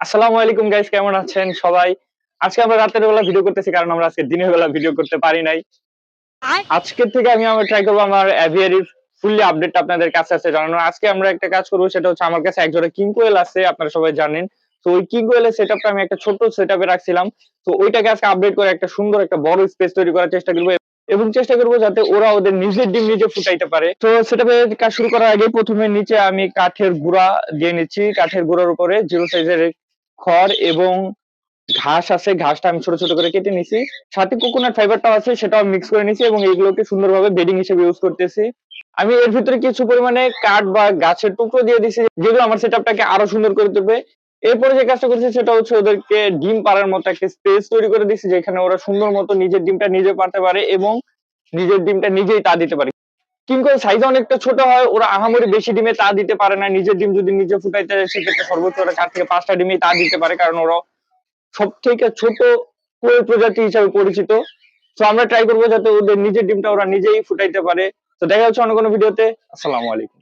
আসসালামু আলাইকুম গাইস, কেমন আছেন সবাই? আজকে আমরা রাতের বেলা ভিডিও করতেছি কারণ আমরা আজকে দিনের বেলা ভিডিও করতে পারি নাই। আজকের থেকে আমার ট্রাই করব আমার এভিয়ারির ফুললি আপডেট আপনাদের কাছে আছে জানানো। আজকে আমরা একটা কাজ করব, সেটা হচ্ছে আমার কাছে একজোড়া কিং কোয়েল আছে, আপনারা সবাই জানেন। তো ওই কিং কোয়েলের সেটআপটা আমি একটা ছোট সেটআপে রাখছিলাম। তো ওইটাকে আজকে আপডেট করে একটা সুন্দর একটা বড় স্পেস তৈরি করার চেষ্টা করব এবং চেষ্টা করব যাতে ওরা ওদের নিজের ডিম নিজে ফুটাইতে পারে। তো সেটআপে কাজ শুরু করার আগে প্রথমে নিচে আমি কাঠের গুঁড়া দিয়ে নিচ্ছি। কাঠের গুঁড়ার উপরে জিরো সাইজের খড় এবং ঘাস আছে, ঘাসটা আমি ছোট ছোট করে কেটে নিছি। সাথে কোকোনাট ফাইবারটাও আছে, সেটাও মিক্স করে নিছি এবং এগুলোকে সুন্দরভাবে বেডিং হিসেবে ইউজ করতেছি। আমি এর ভিতরে কিছু পরিমাণে কাঠ বা গাছের টুকরো দিয়ে দিছি, যেগুলো আমার সেটআপটাকে আরো সুন্দর করে তুলবে। এরপরে যে কাজটা করছি সেটা হচ্ছে ওদেরকে ডিম পাড়ার মতো একটা স্পেস তৈরি করে দিচ্ছি, যেখানে ওরা সুন্দর মতো নিজের ডিমটা নিজে পারতে পারে এবং নিজের ডিমটা নিজেই তা দিতে পারে। কিন্তু সাইজ অনেকটা ছোট হয়, ওরা আহামরি বেশি ডিমে তা দিতে পারে না। নিজের ডিম যদি নিজে ফুটাইতে যায় সেক্ষেত্রে সর্বোচ্চ ওরা 4 থেকে 5টা ডিমই তা দিতে পারে, কারণ ওরা সবথেকে ছোট কোয়েল প্রজাতি হিসাবে পরিচিত। তো আমরা ট্রাই করবো যাতে ওদের নিজের ডিমটা ওরা নিজেই ফুটাইতে পারে। তো দেখা হচ্ছে অন্য কোনো ভিডিওতে। আসসালামু আলাইকুম।